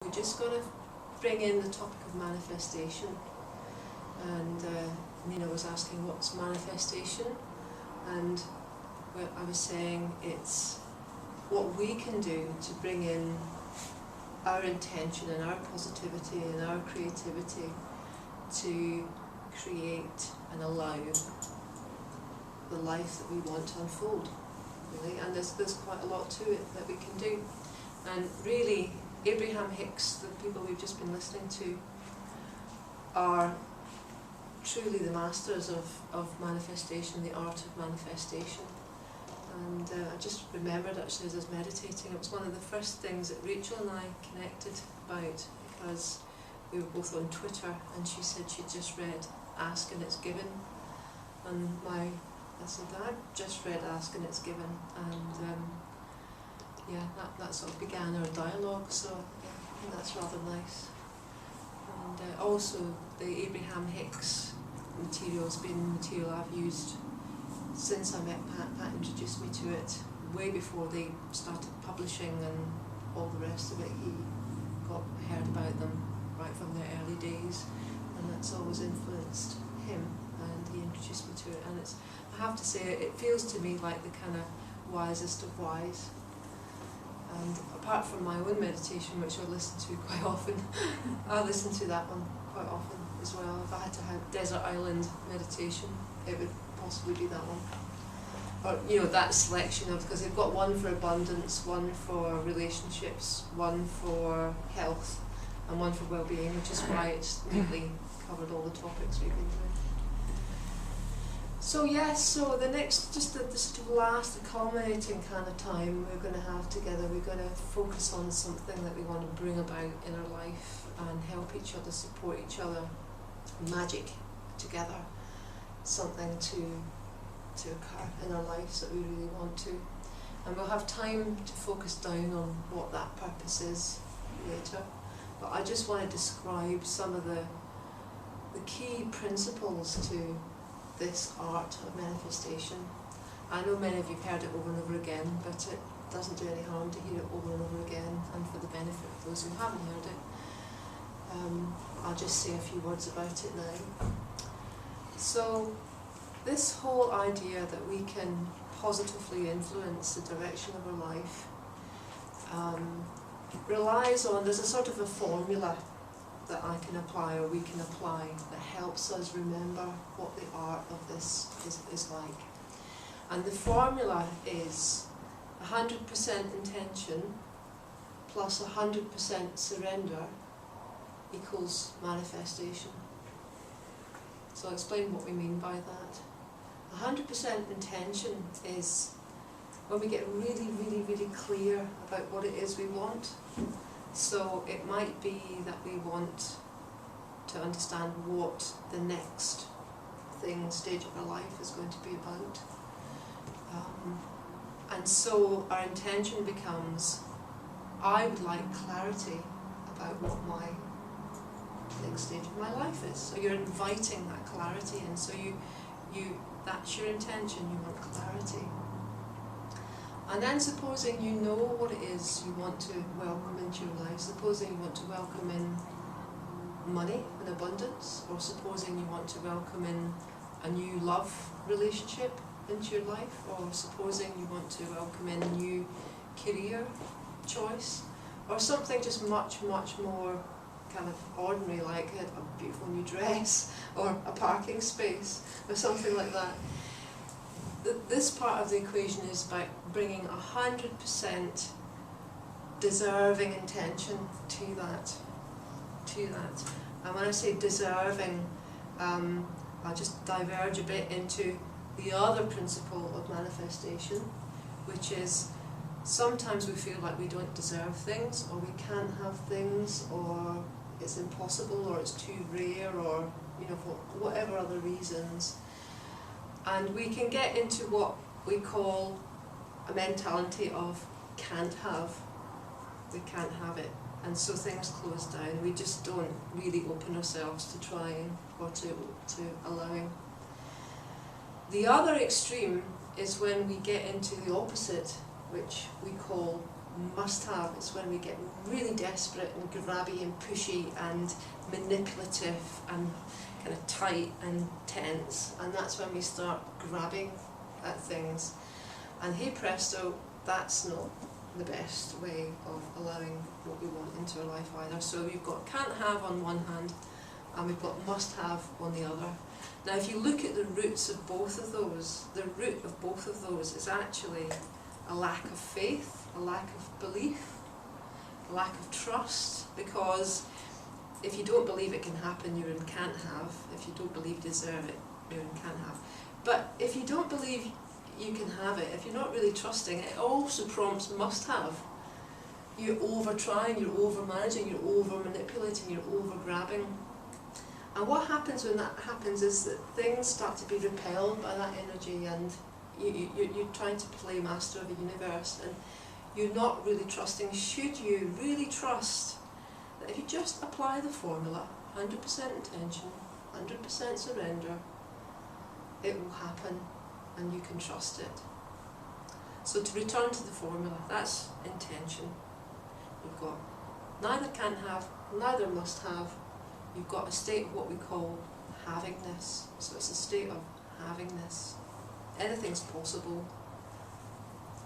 We're just going to bring in the topic of manifestation, and Nina was asking what's manifestation, and I was saying it's what we can do to bring in our intention and our positivity and our creativity to create and allow the life that we want to unfold, really. And there's quite a lot to it that we can do. And really, Abraham-Hicks, the people we've just been listening to, are truly the masters of manifestation, the art of manifestation. And I just remembered, actually, as I was meditating, it was one of the first things that Rachel and I connected about, because we were both on Twitter, and she said she'd just read Ask and It's Given, and I said, I've just read Ask and It's Given, and yeah, that sort of began our dialogue, so yeah, I think that's rather nice. And also the Abraham-Hicks material has been material I've used since I met Pat. Pat introduced me to it way before they started publishing and all the rest of it. He heard about them right from their early days, and that's always influenced him, and he introduced me to it. And it's, I have to say, it feels to me like the kind of wisest of wise. And apart from my own meditation, which I listen to quite often, I listen to that one quite often as well. If I had to have desert island meditation, it would possibly be that one. Or, you know, that selection of, because they've got one for abundance, one for relationships, one for health, and one for well-being, which is why it's neatly covered all the topics we've been doing. So yes, so the next, just the sort of last, the culminating kind of time we're going to have together, we're going to focus on something that we want to bring about in our life and help each other, support each other, magic together, something to occur in our lives that we really want to. And we'll have time to focus down on what that purpose is later. But I just want to describe some of the key principles to this art of manifestation. I know many of you have heard it over and over again, but it doesn't do any harm to hear it over and over again, and for the benefit of those who haven't heard it, I'll just say a few words about it now. So this whole idea that we can positively influence the direction of our life relies on, there's a sort of a formula that I can apply, or we can apply, that helps us remember what the art of this is like. And the formula is 100% intention plus 100% surrender equals manifestation. So I'll explain what we mean by that. 100% intention is when we get really, really, really clear about what it is we want. So it might be that we want to understand what the next stage of our life is going to be about. And so our intention becomes, I would like clarity about what my next stage of my life is. So you're inviting that clarity in. So that's your intention, you want clarity. And then supposing you know what it is you want to welcome into your life, supposing you want to welcome in money and abundance, or supposing you want to welcome in a new love relationship into your life, or supposing you want to welcome in a new career choice, or something just much, much more kind of ordinary, like a beautiful new dress, or a parking space, or something like that. This part of the equation is about bringing 100% deserving intention to that. And when I say deserving, I'll just diverge a bit into the other principle of manifestation, which is sometimes we feel like we don't deserve things, or we can't have things, or it's impossible, or it's too rare, or for whatever other reasons. And we can get into what we call a mentality of can't have. We can't have it. And so things close down. We just don't really open ourselves to trying or to allowing. The other extreme is when we get into the opposite, which we call must-have. It's when we get really desperate and grabby and pushy and manipulative and kind of tight and tense, and that's when we start grabbing at things. And hey presto, that's not the best way of allowing what we want into our life either. So we've got can't have on one hand, and we've got must have on the other. Now if you look at the roots of both of those, the root of both of those is actually a lack of faith, a lack of belief, a lack of trust, because if you don't believe it can happen, you're in can't have. If you don't believe you deserve it, you're in can't have. But if you don't believe you can have it, if you're not really trusting, it also prompts must have. You're over trying, you're over managing, you're over manipulating, you're over grabbing. And what happens when that happens is that things start to be repelled by that energy, and you're trying to play master of the universe, and you're not really trusting. Should you really trust that if you just apply the formula, 100% intention, 100% surrender, it will happen and you can trust it. So to return to the formula, that's intention. You've got neither can have, neither must have. You've got a state of what we call havingness. So it's a state of havingness. Anything's possible,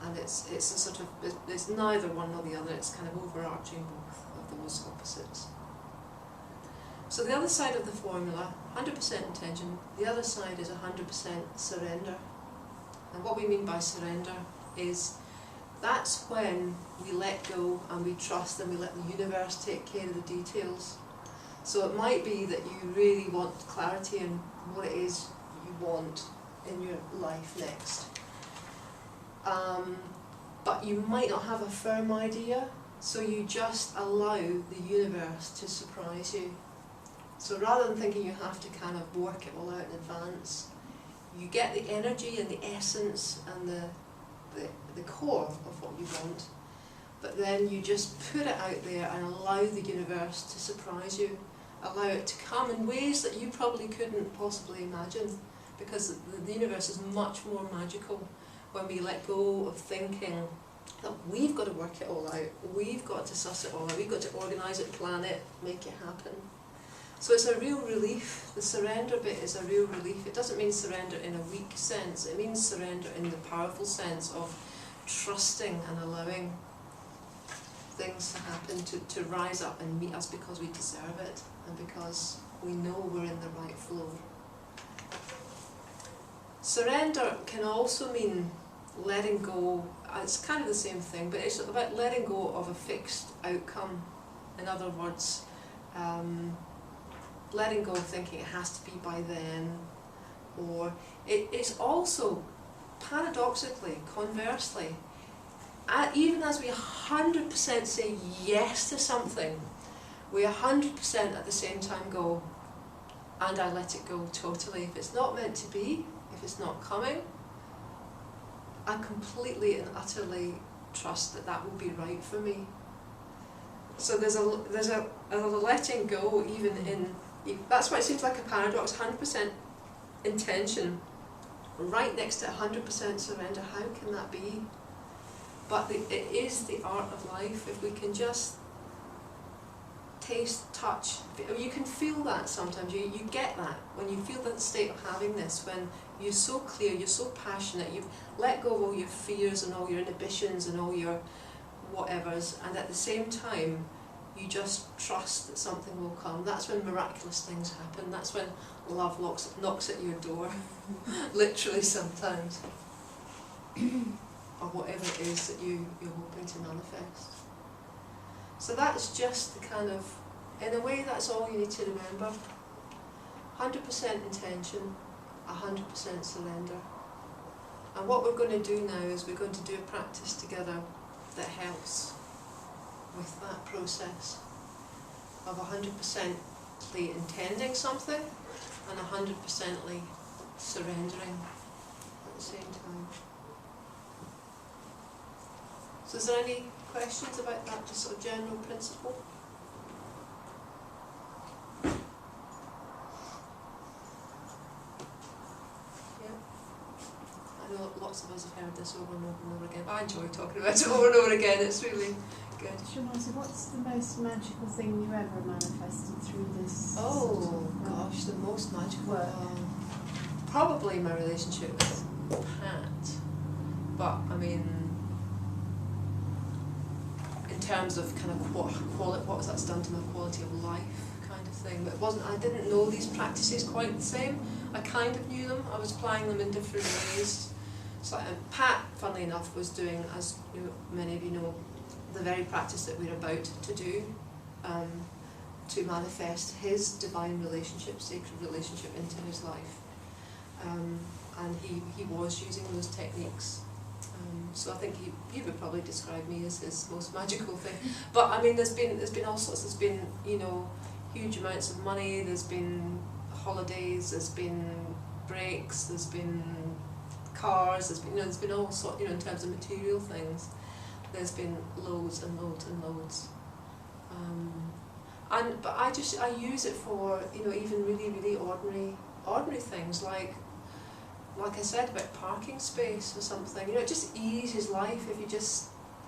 and it's a sort of, it's neither one nor the other, it's kind of overarching both of those opposites. So the other side of the formula, 100% intention, the other side is 100% surrender. And what we mean by surrender is that's when we let go and we trust and we let the universe take care of the details. So it might be that you really want clarity in what it is you want in your life next. But you might not have a firm idea, so you just allow the universe to surprise you. So rather than thinking you have to kind of work it all out in advance, you get the energy and the essence and the core of what you want, but then you just put it out there and allow the universe to surprise you, allow it to come in ways that you probably couldn't possibly imagine, because the universe is much more magical when we let go of thinking that we've got to work it all out, we've got to suss it all out, we've got to organise it, plan it, make it happen. So it's a real relief. The surrender bit is a real relief. It doesn't mean surrender in a weak sense, it means surrender in the powerful sense of trusting and allowing things to happen, to rise up and meet us because we deserve it and because we know we're in the right flow. Surrender can also mean letting go. It's kind of the same thing, but it's about letting go of a fixed outcome. In other words, letting go of thinking it has to be by then, or it's also, paradoxically, conversely, even as we 100% say yes to something, we 100% at the same time go, and I let it go totally. If it's not meant to be, if it's not coming, I completely and utterly trust that that will be right for me. So there's a letting go even in, that's why it seems like a paradox, 100% intention right next to 100% surrender. How can that be? But it is the art of life. If we can just taste, touch, you can feel that sometimes, you get that when you feel that state of havingness, when you're so clear, you're so passionate, you've let go of all your fears and all your inhibitions and all your whatevers, and at the same time you just trust that something will come. That's when miraculous things happen. That's when love knocks at your door, literally sometimes, or whatever it is that you're hoping to manifest. So that's just the kind of, in a way, that's all you need to remember. 100% intention, 100% surrender. And what we're going to do now is we're going to do a practice together that helps with that process of 100% intending something and 100% surrendering at the same time. So is there any questions about that, just sort of general principle? Yeah. I know lots of us have heard this over and over and over again. But I enjoy talking about it over and over again. It's really good. Siobhan, what's the most magical thing you ever manifested through this? Oh gosh, the most magical. Probably my relationship with Pat. But I mean, in terms of kind of what that's done to my quality of life, kind of thing. But it wasn't. I didn't know these practices quite the same. I kind of knew them. I was applying them in different ways. So Pat, funnily enough, was doing, as many of you know, the very practice that we're about to do, to manifest his divine relationship, sacred relationship into his life. And he was using those techniques. So I think he would probably describe me as his most magical thing. But I mean, there's been all sorts. There's been, you know, huge amounts of money. There's been holidays. There's been breaks. There's been cars. There's been, there's been all sorts. In terms of material things, there's been loads and loads and loads. But I use it for even really ordinary things like I said about parking space or something. It just eases life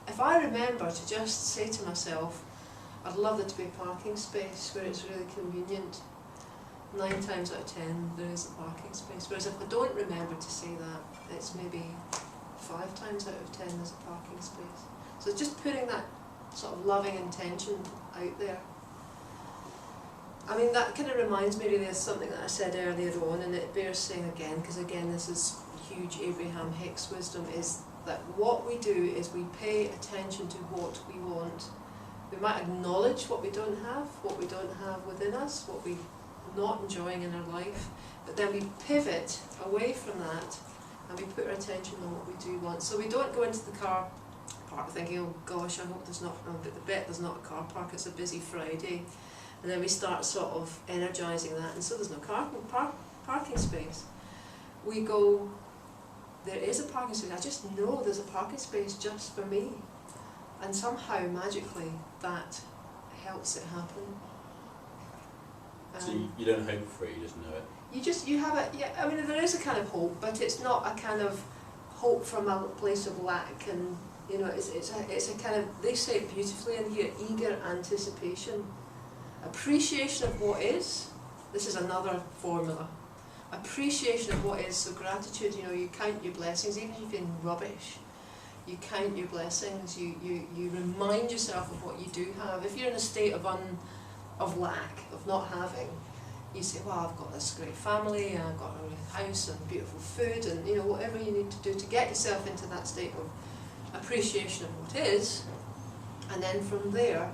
if I remember to just say to myself, I'd love there to be a parking space where it's really convenient. 9 times out of 10 there is a parking space. Whereas if I don't remember to say that, it's maybe 5 times out of 10 there's a parking space. So just putting that sort of loving intention out there. I mean, that kind of reminds me really of something that I said earlier on, and it bears saying again, because again this is huge Abraham-Hicks wisdom, is that what we do is we pay attention to what we want. We might acknowledge what we don't have within us, what we're not enjoying in our life, but then we pivot away from that and we put our attention on what we do want. So we don't go into the car park thinking, oh gosh, I hope there's not a car park, it's a busy Friday. And then we start sort of energising that, and so there's no parking space. We go, there is a parking space, I just know there's a parking space just for me. And somehow, magically, that helps it happen. So you don't hope for it, you just know it? You have it, yeah, I mean there is a kind of hope, but it's not a kind of hope from a place of lack, and it's a kind of, they say it beautifully in here, eager anticipation. Appreciation of what is, this is another formula. Appreciation of what is, so gratitude, you count your blessings, even if you've been rubbish. You count your blessings, you remind yourself of what you do have. If you're in a state of lack, of not having, you say, well, I've got this great family, and I've got a house and beautiful food, and whatever you need to do to get yourself into that state of appreciation of what is, and then from there,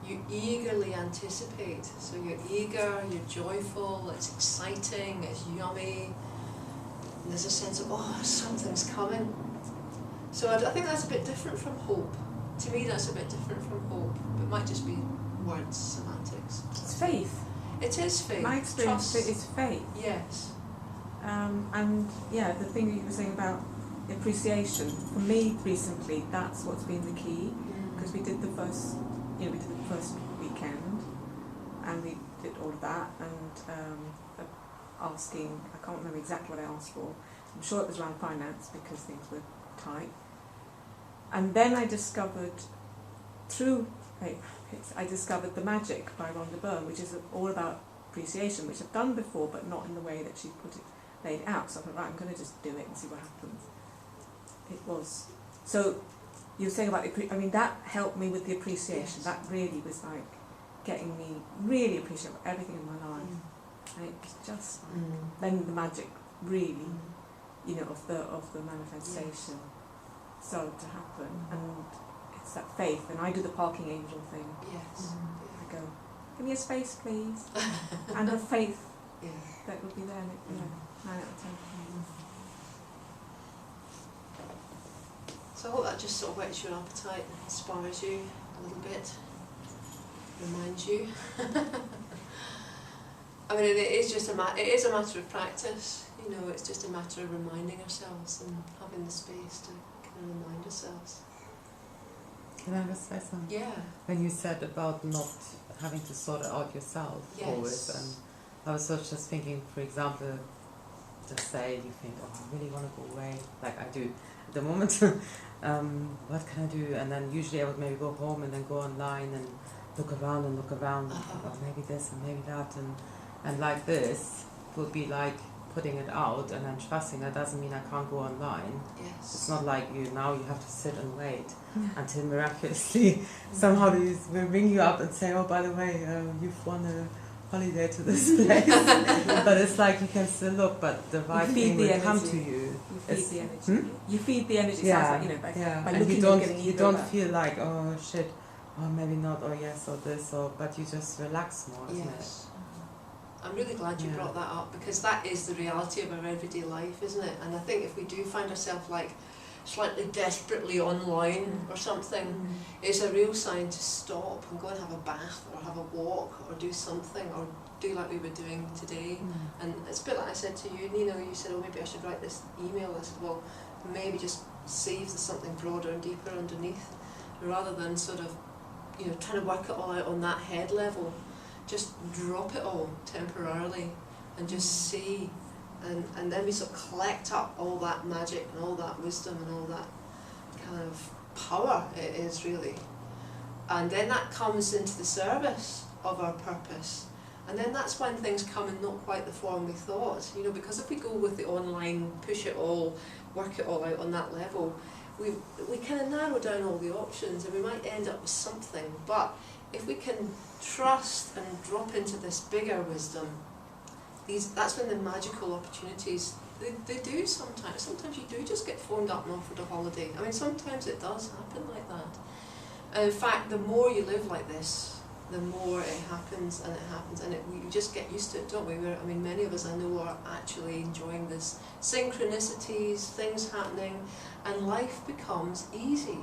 you eagerly anticipate. So you're eager, you're joyful, it's exciting, it's yummy. And there's a sense of, oh, something's coming. So I think that's a bit different from hope. To me, that's a bit different from hope. It might just be words, semantics. It's faith. It is faith. My experience is faith. Yes. And yeah, the thing that you were saying about appreciation, for me recently, that's what's been the key. Because we did the first weekend, and we did all of that, and asking, I can't remember exactly what I asked for. I'm sure it was around finance because things were tight. And then I discovered, through I discovered The Magic by Rhonda Byrne, which is all about appreciation, which I've done before, but not in the way that she laid it out. So I thought, right, I'm going to just do it and see what happens. It was so. You were saying about that helped me with the appreciation. Yes. That really was like getting me really appreciate everything in my life, and it was just then the magic really, of the manifestation started to happen, and it's that faith. And I do the parking angel thing. Yes. I go, give me a space, please, and have faith that will be there. 9 out of 10. So I hope that just sort of whets your appetite, inspires you a little bit, reminds you. I mean, it is a matter of practice. It's just a matter of reminding ourselves and having the space to kind of remind ourselves. Can I just say something? Yeah. When you said about not having to sort it out yourself always, and I was just thinking, for example, just say, you think, oh, I really want to go away, like I do at the moment. What can I do? And then usually I would maybe go home and then go online and look around and think, oh, maybe this and maybe that, and like this would be like putting it out and then trusting. That doesn't mean I can't go online. Yes. It's not like you have to sit and wait until miraculously somehow they will ring you up and say, oh, by the way, you've won a holiday to this place. But it's like you can still look, but the right thing will come to you. You feed the energy. You feed the energy. Yeah, Sounds like, by and looking you don't feel like, oh shit, or maybe not, or yes, or this, but you just relax more, isn't Yes. I'm really glad you brought that up, because that is the reality of our everyday life, isn't it? And I think if we do find ourselves like slightly desperately online or something, it's a real sign to stop and go and have a bath or have a walk or do something, or do like we were doing today. And it's a bit like I said to you, Nina, you said, oh, maybe I should write this email. I said, well, maybe just see if there's something broader and deeper underneath, rather than sort of, trying to work it all out on that head level. Just drop it all temporarily and just see, and then we sort of collect up all that magic and all that wisdom and all that kind of power it is really. And then that comes into the service of our purpose. And then that's when things come in not quite the form we thought, because if we go with the online, push it all, work it all out on that level, we kind of narrow down all the options and we might end up with something. But if we can trust and drop into this bigger wisdom, that's when the magical opportunities, they do sometimes. Sometimes you do just get phoned up and offered a holiday. I mean, sometimes it does happen like that. And in fact, the more you live like this, the more it happens, and we just get used to it, don't we? Many of us I know are actually enjoying this synchronicities, things happening, and life becomes easy.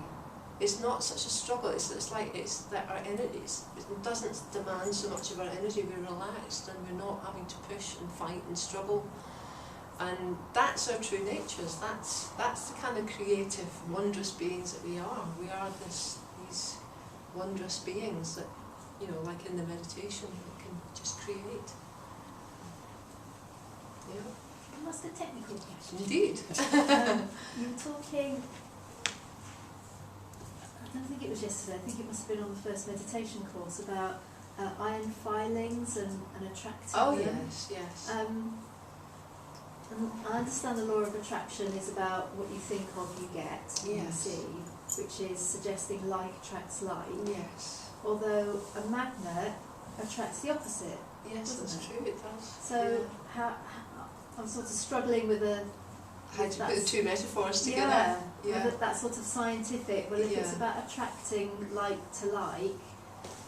It's not such a struggle. It's that our energy it doesn't demand so much of our energy. We're relaxed and we're not having to push and fight and struggle. And that's our true natures. That's the kind of creative, wondrous beings that we are. We are these wondrous beings that, like in the meditation, we can just create. Yeah. Can I ask a technical question? Indeed. You were talking, I don't think it was yesterday, I think it must have been on the first meditation course, about iron filings and attracting them. Yes. And I understand the law of attraction is about what you think of, you get, you receive, which is suggesting like attracts like. Yes. Although a magnet attracts the opposite. Yes, that's true, it does. So how I'm sort of struggling with how to put the two metaphors together. Yeah. Whether that's sort of scientific. Well, if it's about attracting like to like,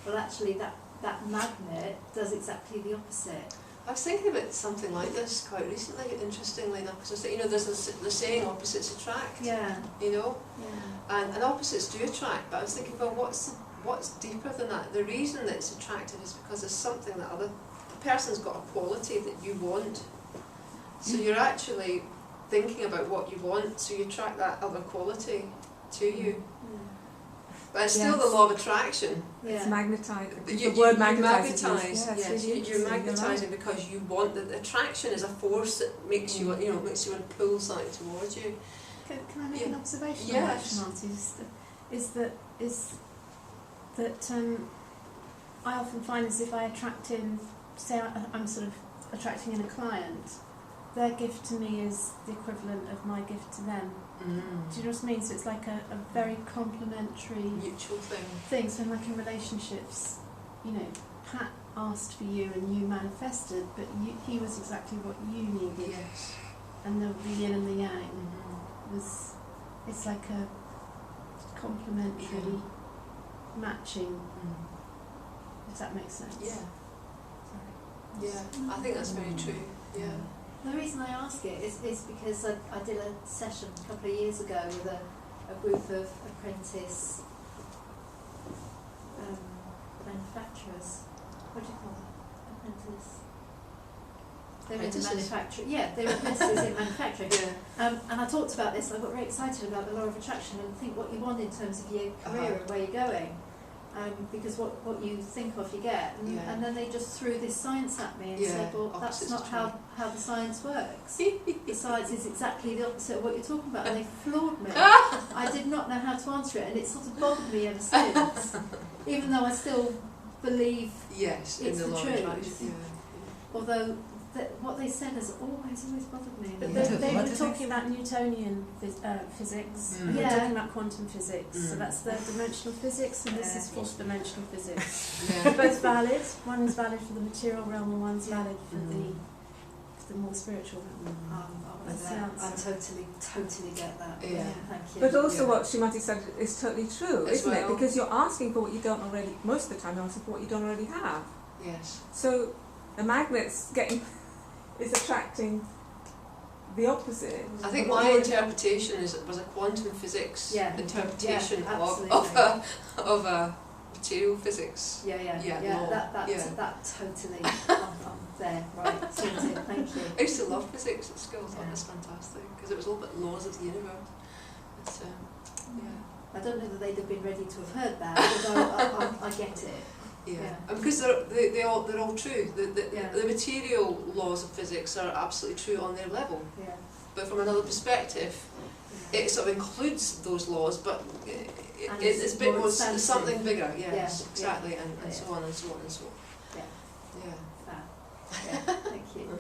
well, actually that magnet does exactly the opposite. I was thinking about something like this quite recently, interestingly enough, because there's the saying opposites attract. Yeah. Yeah. And opposites do attract, but I was thinking, well, what's deeper than that? The reason that it's attractive is because there's something that the person's got a quality that you want. So you're actually thinking about what you want, so you attract that other quality to you. But it's still the law of attraction. It's magnetising. The word magnetise. Yes, you're magnetising because you want the attraction is a force that makes you makes you want to pull something towards you. Can I make an observation Yes. on that, Marty? Is that I often find as if I attract in, say I'm sort of attracting in a client, their gift to me is the equivalent of my gift to them. Do you know what I mean? So it's like a very complementary mutual thing. So like in relationships, Pat asked for you and you manifested, but he was exactly what you needed. Yes. And the yin and the yang it's like a complementary matching. If that makes sense. Yeah. I think that's very true. Yeah. The reason I ask it is because I did a session a couple of years ago with a group of apprentice manufacturers. What do you call them? Apprentice. They were in manufacturing. Yeah, they were apprentices in manufacturing. Yeah. And I talked about this and I got very excited about the law of attraction and think what you want in terms of your career and where you're going. because what you think of you get, and then they just threw this science at me and said, well, that's not how the science works. The science is exactly the opposite of what you're talking about, and they floored me. I did not know how to answer it, and it sort of bothered me ever since, even though I still believe yes, it's in the truth. Although what they said has always bothered me. But Yeah. they were talking about Newtonian physics, and we're talking about quantum physics. So that's third dimensional physics, and this is fourth dimensional physics. They're both valid. One is valid for the material realm, and one's valid for the more spiritual realm. That's the answer. I totally get that. Yeah. Thank you. But also what Shrimati said is totally true, As isn't it? well. Because you're asking for what you don't already, most of the time you're asking for what you don't already have. Yes. So the magnet's is attracting the opposite. I think What my you- interpretation was a quantum physics interpretation absolutely. of a material physics. Yeah, law. That totally. I'm there, right? Sorted. Thank you. I used to love physics at school. I thought it was fantastic because it was all about laws of the universe. But, I don't know that they'd have been ready to have heard that, although I get it. yeah. And because they're all true. The material laws of physics are absolutely true on their level. Yeah. But from another perspective, it sort of includes those laws, but it's a bit more expansive. something bigger. Yes, Yeah, exactly, yeah. and so on and so on and so on. Yeah. Yeah. Fab. Yeah. Thank you.